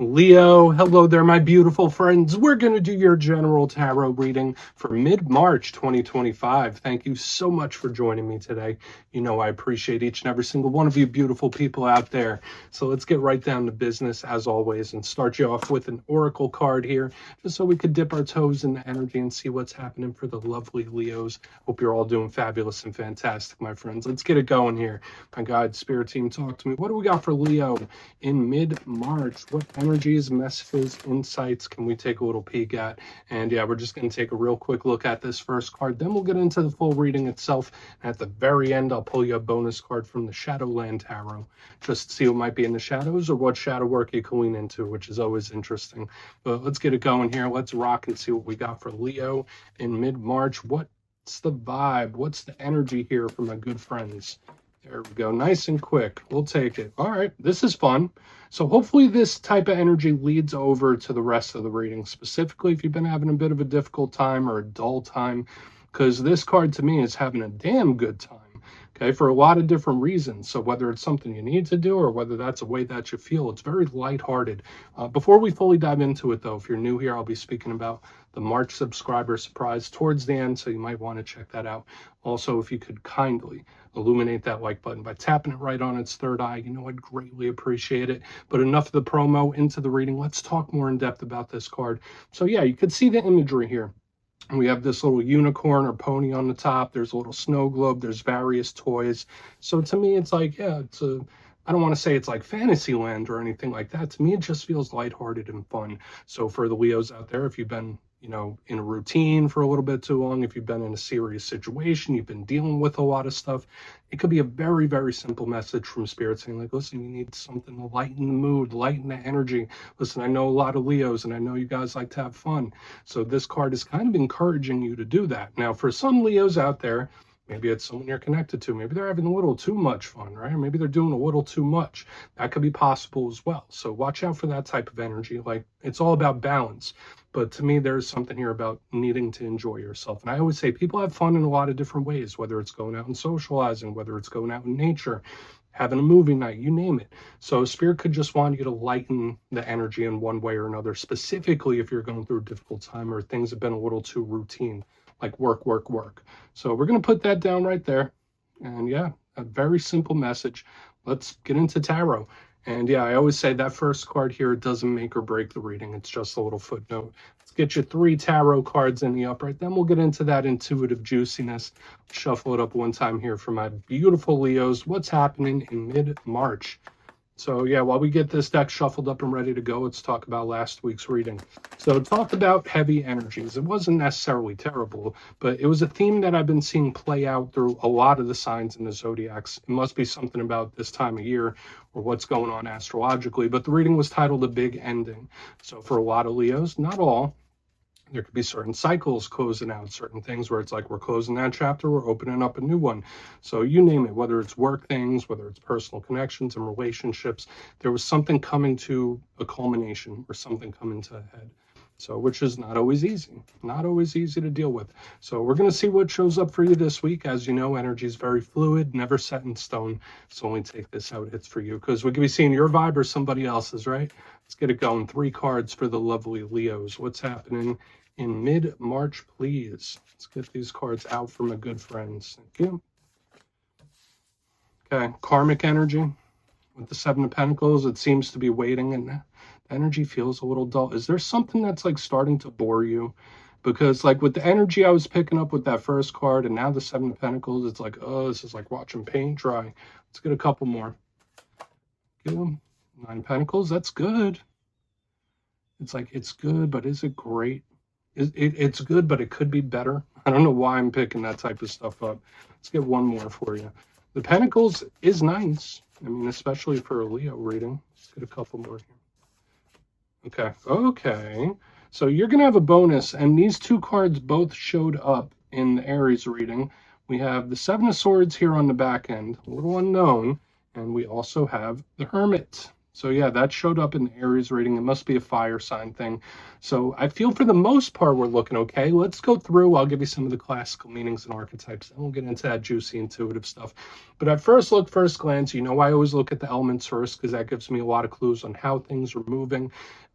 Leo, hello there, my beautiful friends. We're going to do your general tarot reading for mid-March 2025. Thank you so much for joining me today. You know I appreciate each and every single one of you beautiful people out there. So let's get right down to business as always and start you off with an oracle card here, just so we could dip our toes in the energy and see what's happening for the lovely Leos. Hope you're all doing fabulous and fantastic, my friends. Let's get it going here. My God, Spirit Team, talk to me. What do we got for Leo in mid-March? What energies, messages, insights can we take a little peek at? And yeah, we're just going to take a real quick look at this first card. Then we'll get into the full reading itself. And at the very end, I'll pull you a bonus card from the Shadowland Tarot, just to see what might be in the shadows or what shadow work you can lean into, which is always interesting. But let's get it going here. Let's rock and see what we got for Leo in mid-March. What's the vibe? What's the energy here for my good friends? There we go. Nice and quick. We'll take it. All right. This is fun. So hopefully this type of energy leads over to the rest of the reading, specifically if you've been having a bit of a difficult time or a dull time, because this card to me is having a damn good time. Okay, for a lot of different reasons. So whether it's something you need to do or whether that's a way that you feel, it's very lighthearted. Before we fully dive into it, though, if you're new here, I'll be speaking about the March subscriber surprise towards the end, so you might want to check that out. Also, if you could kindly illuminate that like button by tapping it right on its third eye, I'd greatly appreciate it. But enough of the promo, into the reading. Let's talk more in depth about this card. So yeah, you could see the imagery here. We have this little unicorn or pony on the top. There's a little snow globe. There's various toys. So to me, it's like, yeah, I don't want to say it's like Fantasyland or anything like that. To me, it just feels lighthearted and fun. So for the Leos out there, if you've been in a routine for a little bit too long, if you've been in a serious situation, you've been dealing with a lot of stuff, it could be a very, very simple message from Spirit saying like, listen, you need something to lighten the mood, lighten the energy. Listen, I know a lot of Leos and I know you guys like to have fun. So this card is kind of encouraging you to do that. Now, for some Leos out there, maybe it's someone you're connected to. Maybe they're having a little too much fun, right? Or maybe they're doing a little too much. That could be possible as well. So watch out for that type of energy. Like, it's all about balance. But to me, there's something here about needing to enjoy yourself. And I always say people have fun in a lot of different ways, whether it's going out and socializing, whether it's going out in nature, having a movie night, you name it. So Spirit could just want you to lighten the energy in one way or another, specifically if you're going through a difficult time or things have been a little too routine, like work, work, work. So we're going to put that down right there. And yeah, a very simple message. Let's get into tarot. And yeah, I always say that first card here doesn't make or break the reading. It's just a little footnote. Let's get you 3 tarot cards in the upright. Then we'll get into that intuitive juiciness. Shuffle it up one time here for my beautiful Leos. What's happening in mid-March? So yeah, while we get this deck shuffled up and ready to go, let's talk about last week's reading. So talk about heavy energies. It wasn't necessarily terrible, but it was a theme that I've been seeing play out through a lot of the signs in the zodiacs. It must be something about this time of year or what's going on astrologically, but the reading was titled A Big Ending. So for a lot of Leos, not all, there could be certain cycles closing out, certain things where it's like we're closing that chapter, we're opening up a new one. So you name it, whether it's work things, whether it's personal connections and relationships, there was something coming to a culmination or something coming to a head. So which is not always easy to deal with. So we're going to see what shows up for you this week. As you know, energy is very fluid, never set in stone. So only take this how it hits for you, because we could be seeing your vibe or somebody else's, right? Let's get it going. 3 cards for the lovely Leos. What's happening in mid-March, please? Let's get these cards out for my good friends. Thank you. Okay, karmic energy with the 7 of Pentacles. It seems to be waiting, and energy feels a little dull. Is there something that's like starting to bore you? Because like with the energy I was picking up with that first card and now the 7 of Pentacles, it's like, oh, this is like watching paint dry. Let's get a couple more. Give them 9 of Pentacles. That's good. It's like, it's good, but is it great? It's good, but it could be better. I don't know why I'm picking that type of stuff up. Let's get one more for you. The Pentacles is nice. I mean, especially for a Leo reading. Let's get a couple more here. Okay. So you're going to have a bonus, and these 2 cards both showed up in the Aries reading. We have the 7 of Swords here on the back end, a little unknown, and we also have the Hermit. So yeah, that showed up in the Aries reading. It must be a fire sign thing. So I feel for the most part we're looking okay. Let's go through. I'll give you some of the classical meanings and archetypes, and we'll get into that juicy intuitive stuff. But at first look, first glance, I always look at the elements first because that gives me a lot of clues on how things are moving.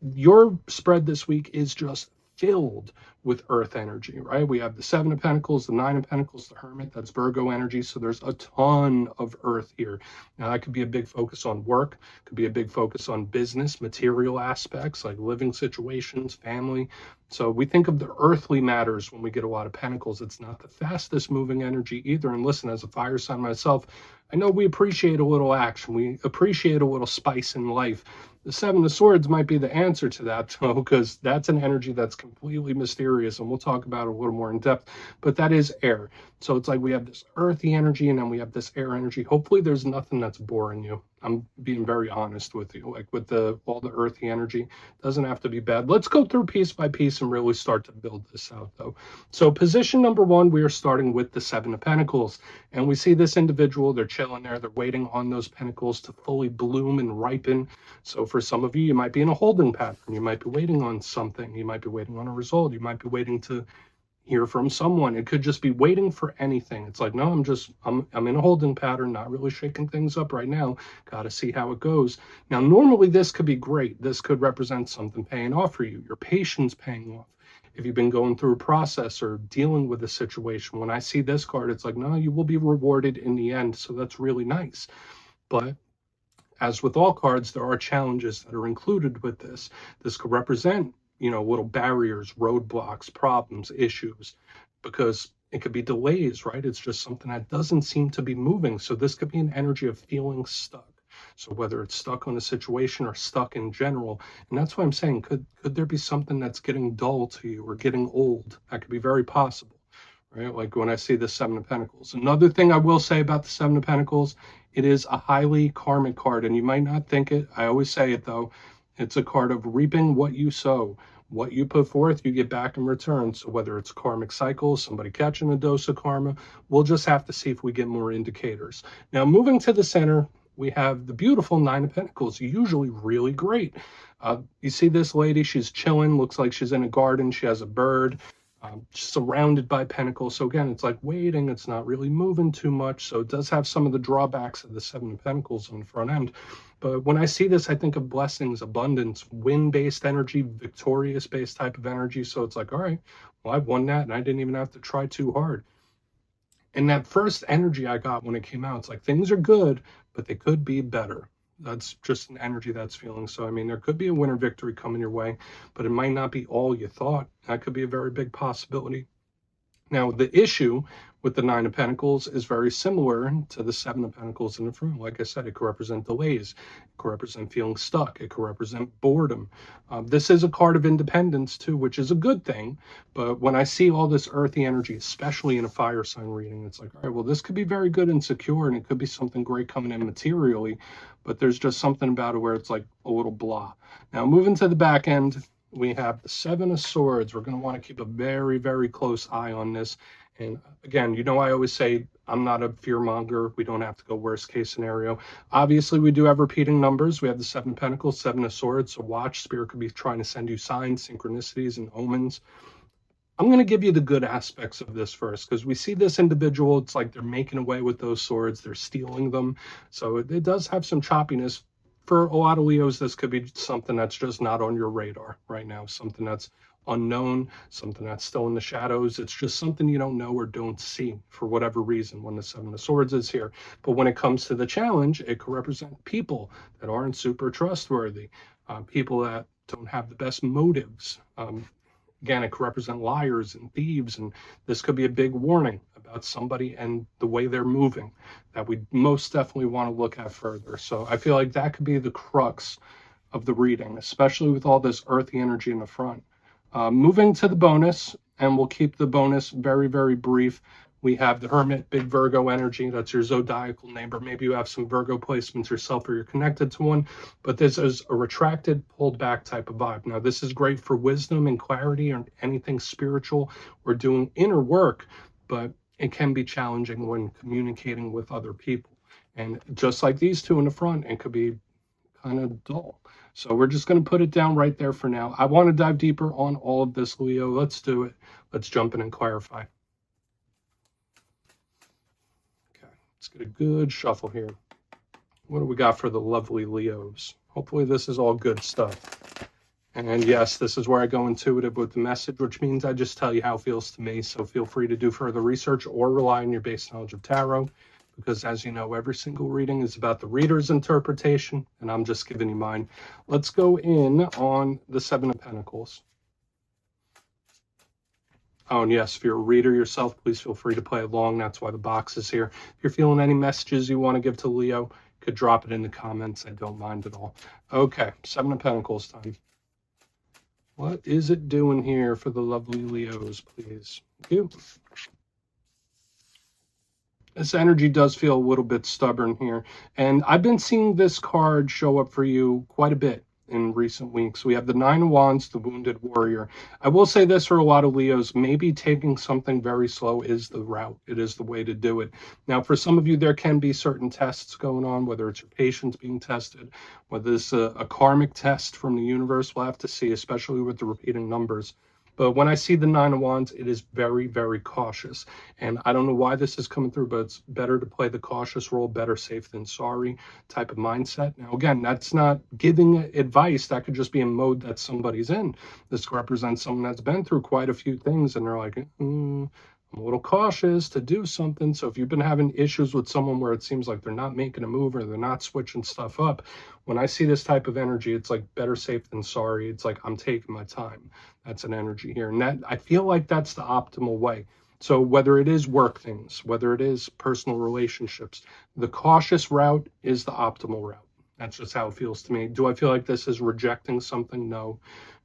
Your spread this week is just filled with earth energy, right? We have the Seven of Pentacles, the Nine of Pentacles, the Hermit, that's Virgo energy. So there's a ton of earth here. Now, that could be a big focus on work, could be a big focus on business, material aspects like living situations, family. So we think of the earthly matters when we get a lot of pentacles. It's not the fastest moving energy either. And listen, as a fire sign myself, I know we appreciate a little action. We appreciate a little spice in life. The Seven of Swords might be the answer to that, though, because that's an energy that's completely mysterious, and we'll talk about it a little more in depth, but that is air. So it's like we have this earthy energy, and then we have this air energy. Hopefully there's nothing that's boring you. I'm being very honest with you. Like with all the earthy energy, doesn't have to be bad. Let's go through piece by piece and really start to build this out, though. So position number one, we are starting with the Seven of Pentacles, and we see this individual, they're chilling there, they're waiting on those pentacles to fully bloom and ripen. So for some of you, you might be in a holding pattern. You might be waiting on something. You might be waiting on a result. You might be waiting to hear from someone. It could just be waiting for anything. It's like, no, I'm in a holding pattern, not really shaking things up right now. Got to see how it goes. Now, normally this could be great. This could represent something paying off for you. Your patience paying off. If you've been going through a process or dealing with a situation, when I see this card, it's like, no, you will be rewarded in the end. So that's really nice. But as with all cards, there are challenges that are included with this. This could represent, little barriers, roadblocks, problems, issues, because it could be delays, right? It's just something that doesn't seem to be moving. So this could be an energy of feeling stuck. So whether it's stuck on a situation or stuck in general, and that's why I'm saying, could there be something that's getting dull to you or getting old? That could be very possible. Right? Like when I see the Seven of Pentacles. Another thing I will say about the Seven of Pentacles, it is a highly karmic card, and you might not think it. I always say it, though. It's a card of reaping what you sow. What you put forth, you get back in return. So whether it's karmic cycles, somebody catching a dose of karma, we'll just have to see if we get more indicators. Now, moving to the center, we have the beautiful Nine of Pentacles, usually really great. You see this lady, she's chilling, looks like she's in a garden, she has a bird. Surrounded by pentacles. So again, it's like waiting, it's not really moving too much. So it does have some of the drawbacks of the Seven of Pentacles on the front end. But when I see this, I think of blessings, abundance, win-based energy, victorious-based type of energy. So it's like, all right, well, I've won that and I didn't even have to try too hard. And that first energy I got when it came out, it's like things are good, but they could be better. That's just an energy that's feeling. So, I mean, there could be a winter victory coming your way, but it might not be all you thought. That could be a very big possibility. Now, the issue with the Nine of Pentacles is very similar to the Seven of Pentacles in the front. Like I said, it could represent delays. It could represent feeling stuck. It could represent boredom. This is a card of independence, too, which is a good thing. But when I see all this earthy energy, especially in a fire sign reading, it's like, all right, well, this could be very good and secure, and it could be something great coming in materially. But there's just something about it where it's like a little blah. Now, moving to the back end, we have the Seven of Swords. We're going to want to keep a very, very close eye on this. And again, I always say I'm not a fear monger. We don't have to go worst case scenario. Obviously, we do have repeating numbers. We have the Seven of Pentacles, Seven of Swords. So watch, Spirit could be trying to send you signs, synchronicities, and omens. I'm going to give you the good aspects of this first, because we see this individual, it's like they're making away with those swords. They're stealing them. So it does have some choppiness. For a lot of Leos, this could be something that's just not on your radar right now, something that's unknown, something that's still in the shadows. It's just something you don't know or don't see for whatever reason when the Seven of Swords is here. But when it comes to the challenge, it could represent people that aren't super trustworthy, people that don't have the best motives. Again, it could represent liars and thieves, and this could be a big warning about somebody and the way they're moving that we most definitely want to look at further. So I feel like that could be the crux of the reading, especially with all this earthy energy in the front. Moving to the bonus, and we'll keep the bonus very, very brief. We have the Hermit, big Virgo energy. That's your zodiacal neighbor. Maybe you have some Virgo placements yourself or you're connected to one, but this is a retracted, pulled back type of vibe. Now, this is great for wisdom and clarity or anything spiritual or doing inner work, but it can be challenging when communicating with other people. And just like these two in the front, it could be kind of dull. So we're just going to put it down right there for now. I want to dive deeper on all of this, Leo. Let's do it. Let's jump in and clarify. Okay, let's get a good shuffle here. What do we got for the lovely Leos? Hopefully this is all good stuff. And yes, this is where I go intuitive with the message, which means I just tell you how it feels to me. So feel free to do further research or rely on your base knowledge of tarot, because as you know, every single reading is about the reader's interpretation, and I'm just giving you mine. Let's go in on the Seven of Pentacles. Oh, and yes, if you're a reader yourself, please feel free to play along. That's why the box is here. If you're feeling any messages you want to give to Leo, you could drop it in the comments. I don't mind at all. Okay, Seven of Pentacles time. What is it doing here for the lovely Leos, please? Thank you. This energy does feel a little bit stubborn here. And I've been seeing this card show up for you quite a bit in recent weeks. We have the Nine of Wands, the Wounded Warrior. I will say this for a lot of Leos, maybe taking something very slow is the route. It is the way to do it. Now, for some of you, there can be certain tests going on, whether it's your patience being tested, whether it's a karmic test from the universe. We'll have to see, especially with the repeating numbers. But when I see the Nine of Wands, it is very, very cautious. And I don't know why this is coming through, but it's better to play the cautious role, better safe than sorry type of mindset. Now, again, that's not giving advice. That could just be a mode that somebody's in. This represents someone that's been through quite a few things, and they're like, I'm a little cautious to do something. So if you've been having issues with someone where it seems like they're not making a move or they're not switching stuff up, when I see this type of energy, it's like better safe than sorry. It's like I'm taking my time. That's an energy here. And that, I feel like that's the optimal way. So whether it is work things, whether it is personal relationships, the cautious route is the optimal route. That's just how it feels to me. Do I feel like this is rejecting something? No.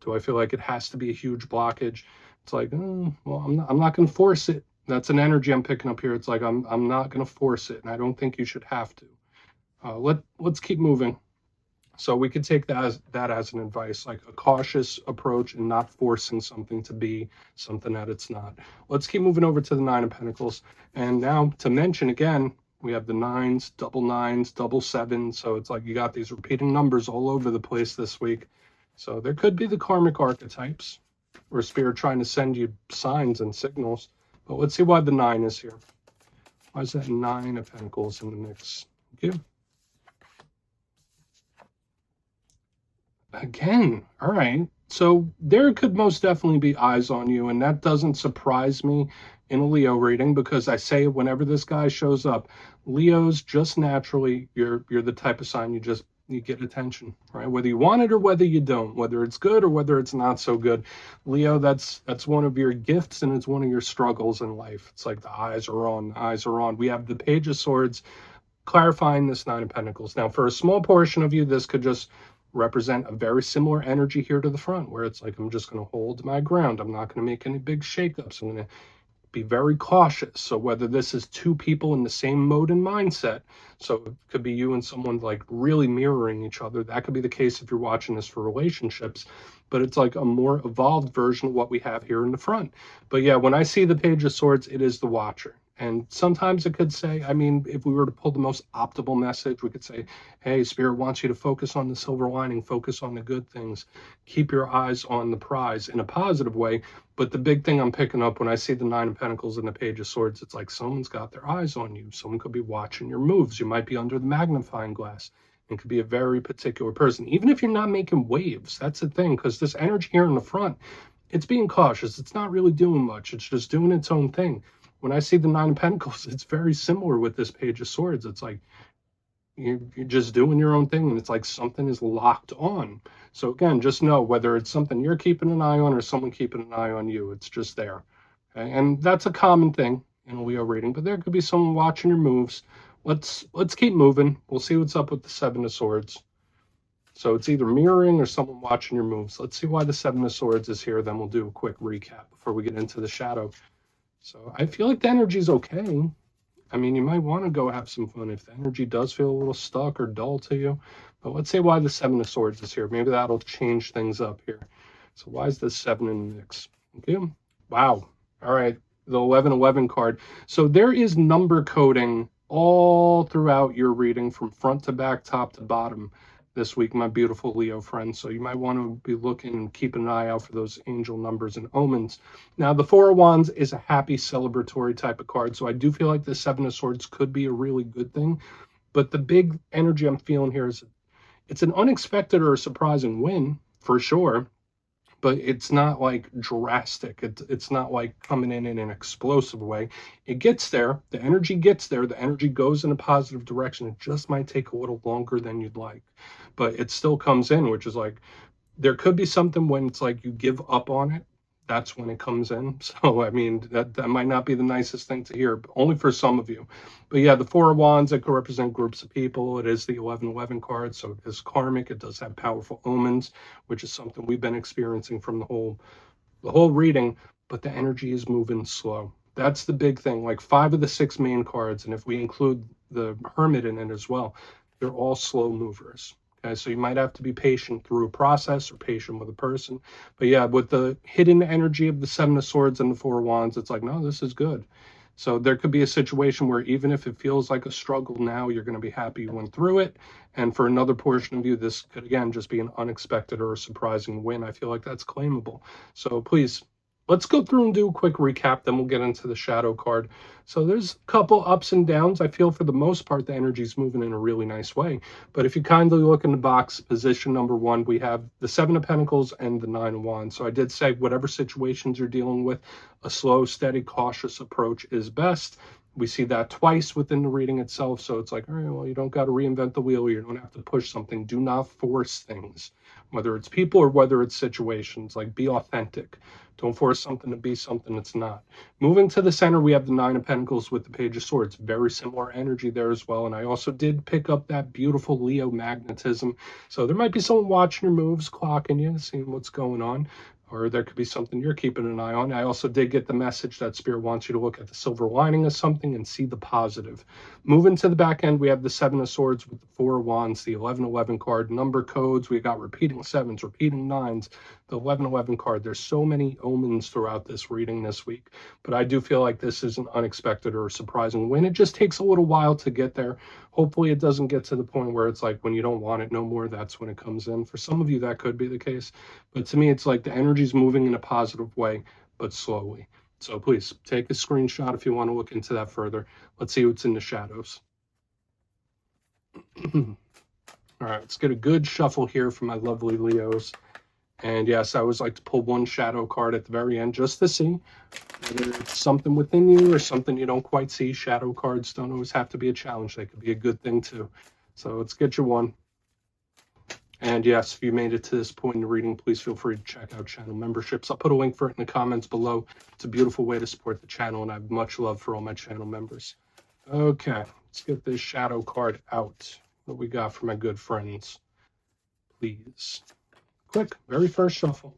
Do I feel like it has to be a huge blockage? It's like, well, I'm not going to force it. That's an energy I'm picking up here. It's like I'm not going to force it, and I don't think you should have to. Let's keep moving. So we could take that as an advice, like a cautious approach and not forcing something to be something that it's not. Let's keep moving over to the Nine of Pentacles. And now to mention again, we have the nines, double sevens. So it's like you got these repeating numbers all over the place this week. So there could be the karmic archetypes or spirit trying to send you signs and signals. But let's see why the 9 is here. Why is that 9 of Pentacles in the mix? Thank you. Again, all right. So there could most definitely be eyes on you, and that doesn't surprise me in a Leo reading, because I say whenever this guy shows up, Leos just naturally, you're the type of sign you get attention, right? Whether you want it or whether you don't, whether it's good or whether it's not so good. Leo, that's one of your gifts, and it's one of your struggles in life. It's like the eyes are on. We have the Page of Swords clarifying this 9 of Pentacles. Now, for a small portion of you, this could just represent a very similar energy here to the front, where it's like, I'm just going to hold my ground. I'm not going to make any big shakeups. I'm going to be very cautious. So whether this is two people in the same mode and mindset, so it could be you and someone like really mirroring each other. That could be the case if you're watching this for relationships, but it's like a more evolved version of what we have here in the front. But yeah, when I see the Page of Swords, it is the Watcher. And sometimes it could say, I mean, if we were to pull the most optimal message, we could say, hey, Spirit wants you to focus on the silver lining, focus on the good things, keep your eyes on the prize in a positive way. But the big thing I'm picking up when I see the 9 of Pentacles and the Page of Swords, it's like someone's got their eyes on you. Someone could be watching your moves. You might be under the magnifying glass. It could be a very particular person, even if you're not making waves. That's the thing, because this energy here in the front, it's being cautious. It's not really doing much. It's just doing its own thing. When I see the 9 of Pentacles, it's very similar with this Page of Swords. It's like you're just doing your own thing, and it's like something is locked on. So again, just know whether it's something you're keeping an eye on or someone keeping an eye on you, it's just there. Okay? And that's a common thing in a Leo reading, but there could be someone watching your moves. Let's keep moving. We'll see what's up with the 7 of Swords. So it's either mirroring or someone watching your moves. Let's see why the 7 of Swords is here. Then we'll do a quick recap before we get into the shadow. So I feel like the energy is okay. I mean, you might want to go have some fun if the energy does feel a little stuck or dull to you. But let's say why the 7 of Swords is here. Maybe that'll change things up here. So why is this 7 in the mix? Okay. Wow. All right. The 1111 card. So there is number coding all throughout your reading from front to back, top to bottom. this week, my beautiful Leo friends. So you might want to be looking and keeping an eye out for those angel numbers and omens. Now, the Four of Wands is a happy celebratory type of card. So I do feel like the Seven of Swords could be a really good thing. But the big energy I'm feeling here is it's an unexpected or a surprising win for sure. But it's not like drastic. It's not like coming in an explosive way. It gets there. The energy gets there. The energy goes in a positive direction. It just might take a little longer than you'd like. But it still comes in, which is like, there could be something when it's like you give up on it. That's when it comes in. So, I mean, that might not be the nicest thing to hear, but only for some of you. But yeah, the Four of Wands, it could represent groups of people. It is the 1111 card, so it is karmic. It does have powerful omens, which is something we've been experiencing from the whole reading, but the energy is moving slow. That's the big thing. Like 5 of the 6 main cards, and if we include the Hermit in it as well, they're all slow movers. Okay, so you might have to be patient through a process or patient with a person. But yeah, with the hidden energy of the Seven of Swords and the Four of Wands, it's like, no, this is good. So there could be a situation where even if it feels like a struggle now, you're going to be happy you went through it. And for another portion of you, this could, again, just be an unexpected or a surprising win. I feel like that's claimable. So please, let's go through and do a quick recap, then we'll get into the shadow card. So there's a couple ups and downs. I feel for the most part, the energy is moving in a really nice way. But if you kindly look in the box, position number 1, we have the 7 of Pentacles and the 9 of Wands. So I did say whatever situations you're dealing with, a slow, steady, cautious approach is best. We see that twice within the reading itself. So it's like, all right, well, you don't got to reinvent the wheel. You don't have to push something. Do not force things, whether it's people or whether it's situations. Like, be authentic. Don't force something to be something it's not. Moving to the center, we have the 9 of Pentacles with the Page of Swords. Very similar energy there as well. And I also did pick up that beautiful Leo magnetism. So there might be someone watching your moves, clocking you, seeing what's going on. Or there could be something you're keeping an eye on. I also did get the message that Spirit wants you to look at the silver lining of something and see the positive. Moving to the back end, we have the 7 of Swords with the 4 of Wands, the 1111 card, number codes. We got repeating 7s, repeating 9s, the 1111 card. There's so many omens throughout this reading this week. But I do feel like this is an unexpected or surprising win. It just takes a little while to get there. Hopefully it doesn't get to the point where it's like when you don't want it no more, that's when it comes in. For some of you, that could be the case. But to me, it's like the energy's moving in a positive way, but slowly. So please take a screenshot if you want to look into that further. Let's see what's in the shadows. All right, let's get a good shuffle here for my lovely Leos. And yes, I always like to pull one shadow card at the very end just to see whether it's something within you or something you don't quite see. Shadow cards don't always have to be a challenge. They could be a good thing too. So let's get you one. And yes, if you made it to this point in the reading, please feel free to check out channel memberships. I'll put a link for it in the comments below. It's a beautiful way to support the channel, and I have much love for all my channel members. Okay, let's get this shadow card out. What we got for my good friends, please. Quick, very first shuffle.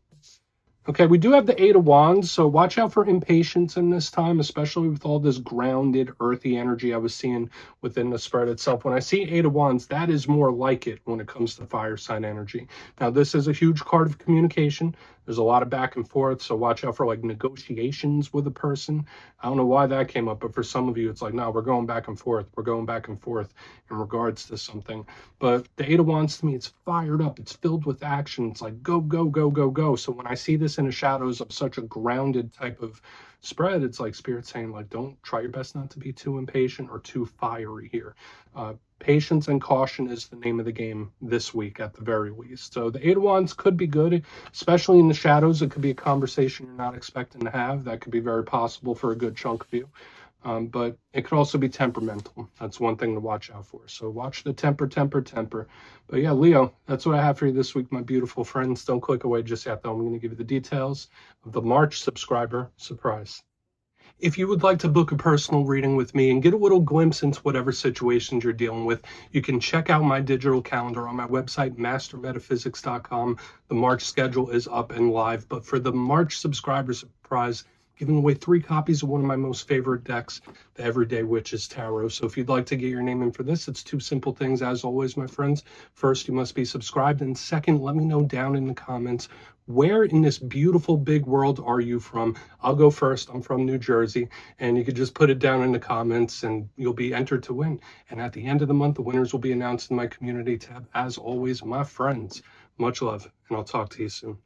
Okay, we do have the 8 of Wands, so watch out for impatience in this time, especially with all this grounded, earthy energy I was seeing within the spread itself. When I see 8 of Wands, that is more like it when it comes to fire sign energy. Now, this is a huge card of communication. There's a lot of back and forth, so watch out for like negotiations with a person. I don't know why that came up, but for some of you, it's like, no, we're going back and forth. We're going back and forth in regards to something. But the 8 of Wands, to me, it's fired up. It's filled with action. It's like, go, go, go, go, go. So when I see this in the shadows of such a grounded type of spread, it's like Spirit saying, like, don't try your best not to be too impatient or too fiery here. Patience and caution is the name of the game this week at the very least. So the 8 of Wands could be good, especially in the shadows. It could be a conversation you're not expecting to have. That could be very possible for a good chunk of you. But it could also be temperamental. That's one thing to watch out for. So watch the temper. But yeah, Leo, that's what I have for you this week, my beautiful friends. Don't click away just yet, though. I'm going to give you the details of the March subscriber surprise. If you would like to book a personal reading with me and get a little glimpse into whatever situations you're dealing with, you can check out my digital calendar on my website, mastermetaphysics.com. The March schedule is up and live. But for the March subscriber surprise, giving away 3 copies of one of my most favorite decks, the Everyday Witches Tarot. So if you'd like to get your name in for this, it's 2 simple things, as always, my friends. First, you must be subscribed. And second, let me know down in the comments Where in this beautiful big world are you from? I'll go first. I'm from New Jersey, and you could just put it down in the comments and you'll be entered to win. And at the end of the month, the winners will be announced in my community tab. As always, my friends, much love, and I'll talk to you soon.